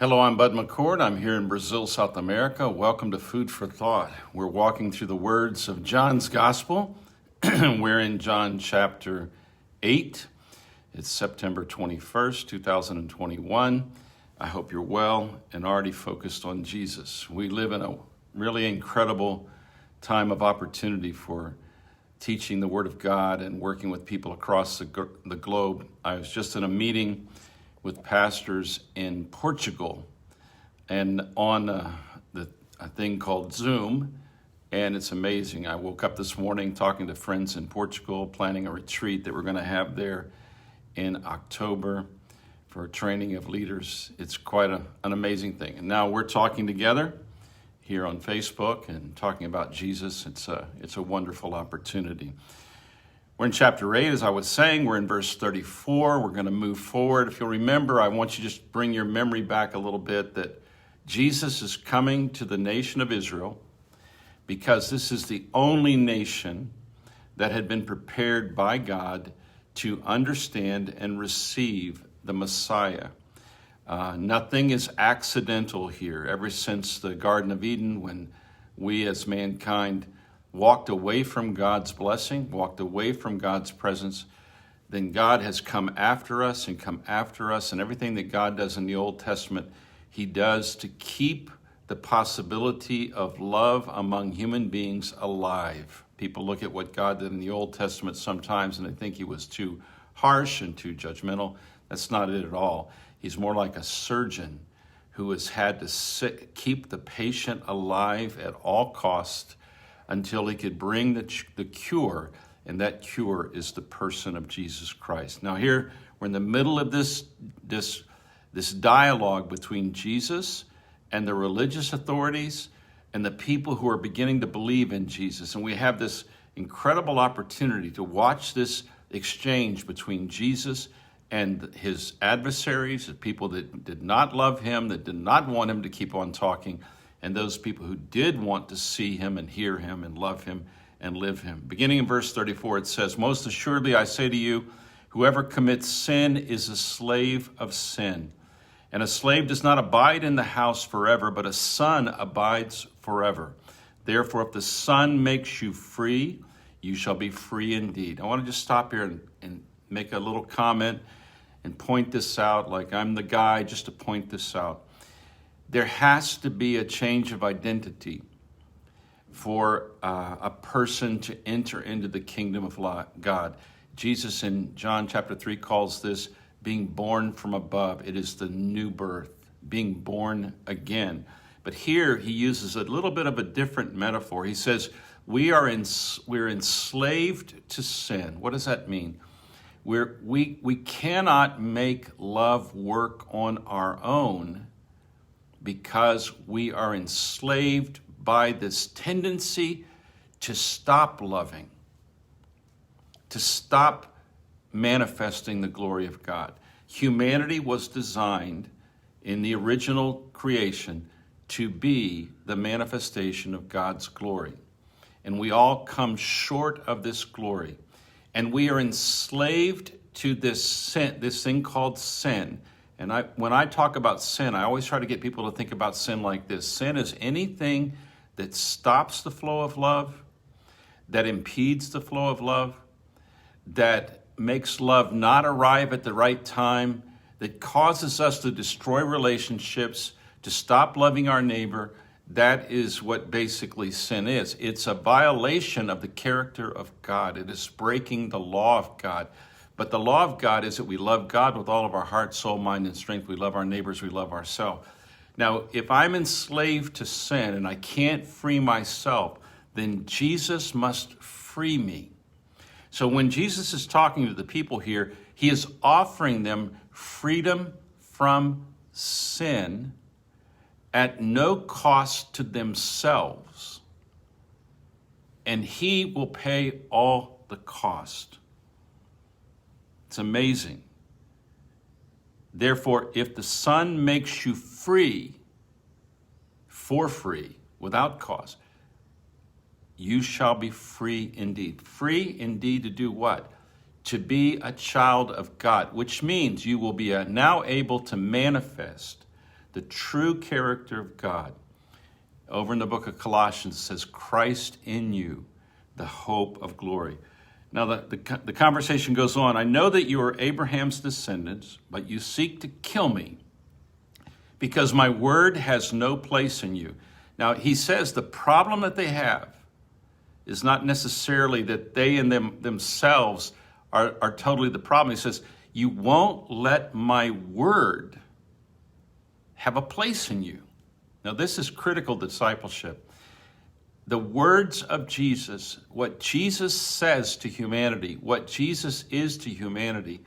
Hello, I'm Bud McCord. I'm here in Brazil, South America. Welcome to Food for Thought. We're walking through the words of John's Gospel. We're in John chapter 8. It's September 21st, 2021. I hope you're well and already focused on Jesus. We live in a really incredible time of opportunity for teaching the Word of God and working with people across the globe. I was just in a meeting with pastors in Portugal and on a thing called Zoom, and it's amazing. I woke up this morning talking to friends in Portugal, planning a retreat that we're going to have there in October for training of leaders. It's quite an amazing thing. And now we're talking together here on Facebook and talking about Jesus. It's a wonderful opportunity. We're in chapter 8, as I was saying. We're in verse 34. We're going to move forward. If you'll remember, I want you to just bring your memory back a little bit that Jesus is coming to the nation of Israel because this is the only nation that had been prepared by God to understand and receive the Messiah. Nothing is accidental here. Ever since the Garden of Eden, when we as mankind walked away from God's blessing, walked away from God's presence, then God has come after us, and everything that God does in the Old Testament, he does to keep the possibility of love among human beings alive. People look at what God did in the Old Testament sometimes and they think he was too harsh and too judgmental. That's not it at all. He's more like a surgeon who has had to keep the patient alive at all costs until he could bring the cure, and that cure is the person of Jesus Christ. Now here, we're in the middle of this dialogue between Jesus and the religious authorities and the people who are beginning to believe in Jesus. And we have this incredible opportunity to watch this exchange between Jesus and his adversaries, the people that did not love him, that did not want him to keep on talking, and those people who did want to see him and hear him and love him and live him. Beginning in verse 34, it says, "Most assuredly I say to you, whoever commits sin is a slave of sin. And a slave does not abide in the house forever, but a son abides forever. Therefore, if the Son makes you free, you shall be free indeed." I want to just stop here and make a little comment and point this out, like I'm the guy just to point this out. There has to be a change of identity for a person to enter into the kingdom of God. Jesus in John chapter 3 calls this being born from above. It is the new birth, being born again. But here he uses a little bit of a different metaphor. He says, we're enslaved to sin. What does that mean? We cannot make love work on our own because we are enslaved by this tendency to stop loving, to stop manifesting the glory of God. Humanity was designed in the original creation to be the manifestation of God's glory. And we all come short of this glory. And we are enslaved to this sin, this thing called sin. And when I talk about sin, I always try to get people to think about sin like this. Sin is anything that stops the flow of love, that impedes the flow of love, that makes love not arrive at the right time, that causes us to destroy relationships, to stop loving our neighbor. That is what basically sin is. It's a violation of the character of God. It is breaking the law of God. But the law of God is that we love God with all of our heart, soul, mind, and strength. We love our neighbors. We love ourselves. Now, if I'm enslaved to sin and I can't free myself, then Jesus must free me. So when Jesus is talking to the people here, he is offering them freedom from sin at no cost to themselves. And he will pay all the cost. It's amazing. Therefore, if the Son makes you free, for free, without cost, you shall be free indeed. Free indeed to do what? To be a child of God, which means you will be now able to manifest the true character of God. Over in the book of Colossians, it says, Christ in you, the hope of glory. Now, the conversation goes on. I know that you are Abraham's descendants, but you seek to kill me because my word has no place in you. Now, he says the problem that they have is not necessarily that they in themselves are totally the problem. He says, you won't let my word have a place in you. Now, this is critical discipleship. The words of Jesus, what Jesus says to humanity, what Jesus is to humanity,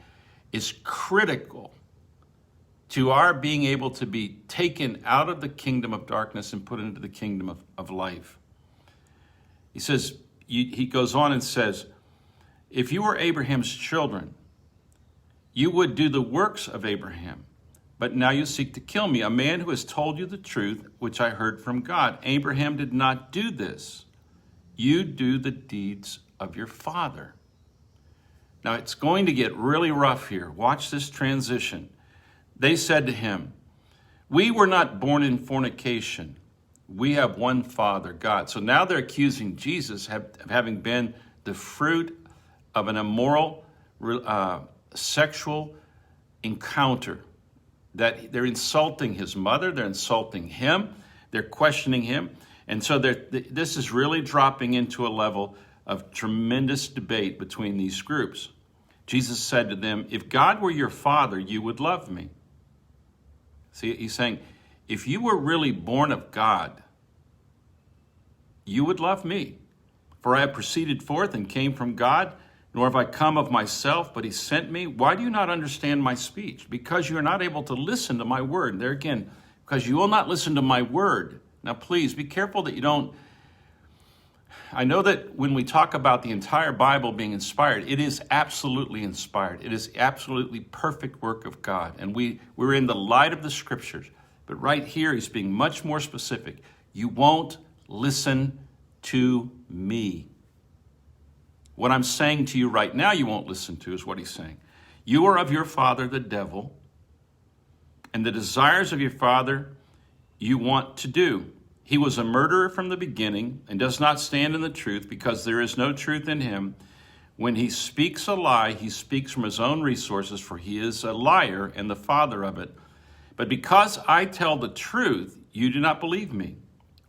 is critical to our being able to be taken out of the kingdom of darkness and put into the kingdom of life. He says, he goes on and says, if you were Abraham's children, you would do the works of Abraham. But now you seek to kill me, a man who has told you the truth, which I heard from God. Abraham did not do this. You do the deeds of your father. Now it's going to get really rough here. Watch this transition. They said to him, we were not born in fornication. We have one Father, God. So now they're accusing Jesus of having been the fruit of an immoral sexual encounter. That they're insulting his mother, they're insulting him, they're questioning him. And so this is really dropping into a level of tremendous debate between these groups. Jesus said to them, if God were your father, you would love me. See, he's saying, if you were really born of God, you would love me. For I have proceeded forth and came from God, nor have I come of myself, but he sent me. Why do you not understand my speech? Because you are not able to listen to my word. There again, because you will not listen to my word. Now, please be careful that you don't. I know that when we talk about the entire Bible being inspired, it is absolutely inspired. It is absolutely perfect work of God. And we're in the light of the scriptures. But right here, he's being much more specific. You won't listen to me. What I'm saying to you right now, you won't listen to, is what he's saying. You are of your father, the devil, and the desires of your father you want to do. He was a murderer from the beginning and does not stand in the truth because there is no truth in him. When he speaks a lie, he speaks from his own resources, for he is a liar and the father of it. But because I tell the truth, you do not believe me.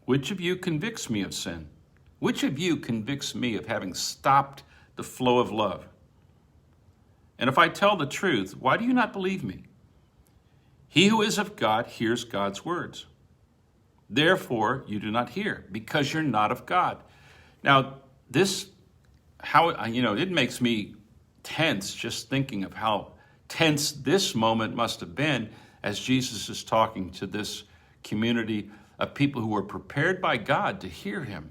Which of you convicts me of sin? Which of you convicts me of having stopped the flow of love? And if I tell the truth, why do you not believe me? He who is of God hears God's words. Therefore, you do not hear, because you're not of God. Now, it makes me tense just thinking of how tense this moment must have been as Jesus is talking to this community of people who were prepared by God to hear him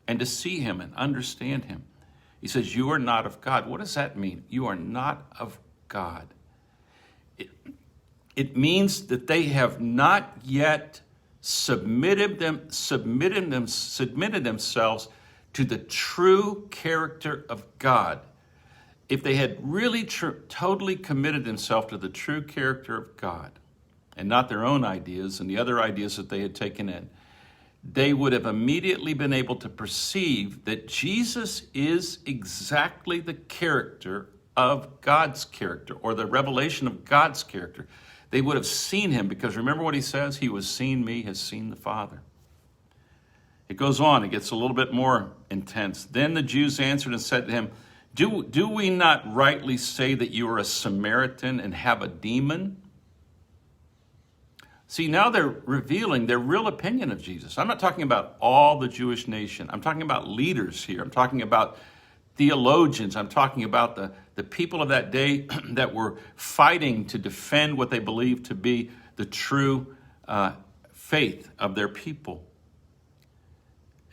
and to see him and understand him. He says, you are not of God. What does that mean? You are not of God. It means that they have not yet submitted themselves to the true character of God. If they had really totally committed themselves to the true character of God and not their own ideas and the other ideas that they had taken in, they would have immediately been able to perceive that Jesus is exactly the character of God's character, or the revelation of God's character. They would have seen him, because remember what he says? He who has seen me has seen the Father. It goes on, it gets a little bit more intense. Then the Jews answered and said to him, Do we not rightly say that you are a Samaritan and have a demon? See, now they're revealing their real opinion of Jesus. I'm not talking about all the Jewish nation. I'm talking about leaders here. I'm talking about theologians. I'm talking about the people of that day that were fighting to defend what they believed to be the true faith of their people.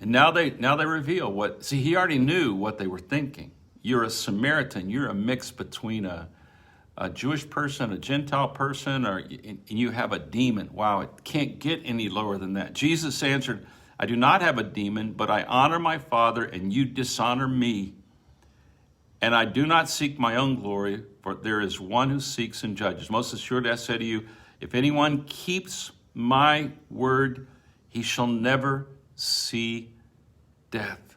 And now they reveal what. See, he already knew what they were thinking. You're a Samaritan. You're a mix between a Jewish person, a Gentile person, and you have a demon. Wow, it can't get any lower than that. Jesus answered, I do not have a demon, but I honor my Father, and you dishonor me. And I do not seek my own glory, for there is one who seeks and judges. Most assuredly I say to you, If anyone keeps my word, he shall never see death.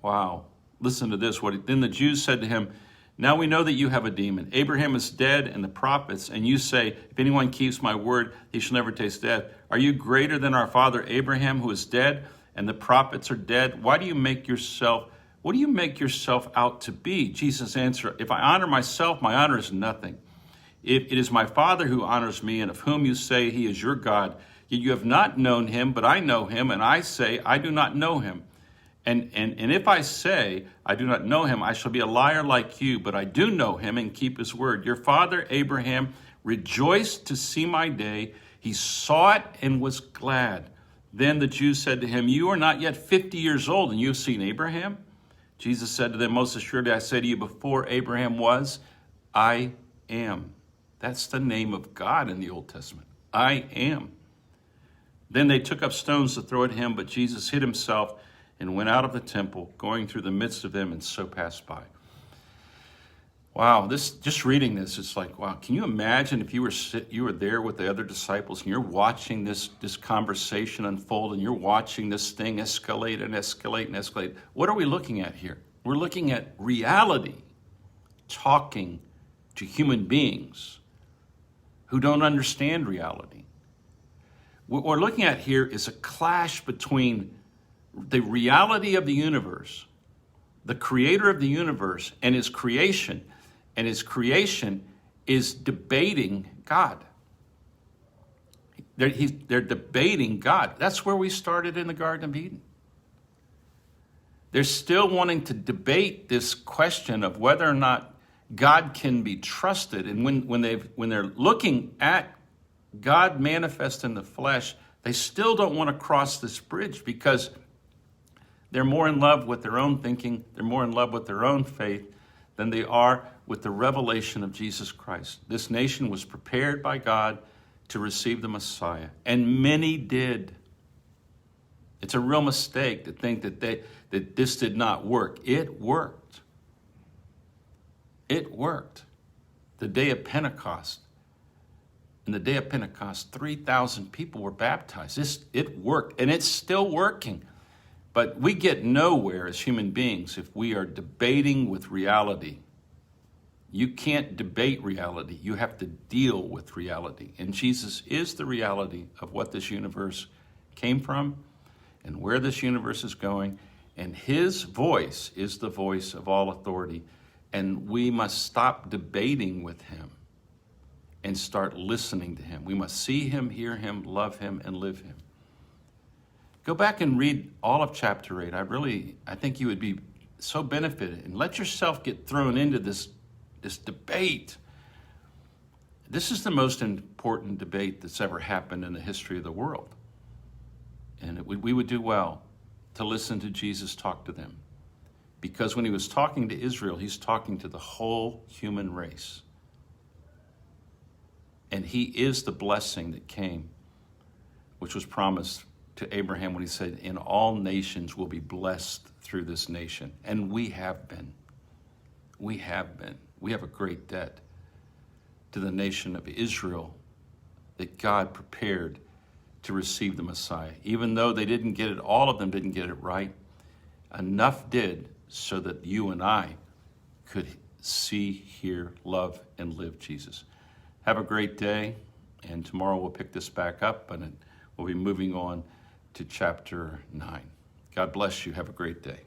Wow. Listen to this. Then the Jews said to him, now we know that you have a demon. Abraham is dead and the prophets, and you say, if anyone keeps my word, he shall never taste death. Are you greater than our father Abraham, who is dead, and the prophets are dead? What do you make yourself out to be? Jesus answered, if I honor myself, my honor is nothing. If it is my Father who honors me, and of whom you say he is your God, yet you have not known him, but I know him, and I say I do not know him. And if I say I do not know him, I shall be a liar like you, but I do know him and keep his word. Your father Abraham rejoiced to see my day. He saw it and was glad. Then the Jews said to him, you are not yet 50 years old, and you have seen Abraham? Jesus said to them, most assuredly I say to you, before Abraham was, I am. That's the name of God in the Old Testament. I am. Then they took up stones to throw at him, but Jesus hid himself and went out of the temple, going through the midst of them, and so passed by. Wow, just reading this, it's like, wow, can you imagine if you were there with the other disciples and you're watching this conversation unfold and you're watching this thing escalate and escalate and escalate? What are we looking at here? We're looking at reality talking to human beings who don't understand reality. What we're looking at here is a clash between the reality of the universe, the creator of the universe, and his creation. And his creation is debating God. They're debating God. That's where we started in the Garden of Eden. They're still wanting to debate this question of whether or not God can be trusted. And when they're looking at God manifest in the flesh, they still don't want to cross this bridge because they're more in love with their own thinking, they're more in love with their own faith than they are with the revelation of Jesus Christ. This nation was prepared by God to receive the Messiah, and many did. It's a real mistake to think that this did not work. It worked. It worked. The day of Pentecost. In the day of Pentecost, 3,000 people were baptized. It worked, and it's still working. But we get nowhere as human beings if we are debating with reality. You can't debate reality. You have to deal with reality. And Jesus is the reality of what this universe came from and where this universe is going. And his voice is the voice of all authority. And we must stop debating with him and start listening to him. We must see him, hear him, love him, and live him. Go back and read all of chapter 8. I think you would be so benefited. And let yourself get thrown into this debate. This is the most important debate that's ever happened in the history of the world. And we would do well to listen to Jesus talk to them. Because when he was talking to Israel, he's talking to the whole human race. And he is the blessing that came, which was promised to Abraham when he said, in all nations will be blessed through this nation. And we have been. We have been. We have a great debt to the nation of Israel that God prepared to receive the Messiah. Even though they didn't get it, all of them didn't get it right, enough did so that you and I could see, hear, love, and live Jesus. Have a great day, and tomorrow we'll pick this back up, and we'll be moving on to chapter 9. God bless you. Have a great day.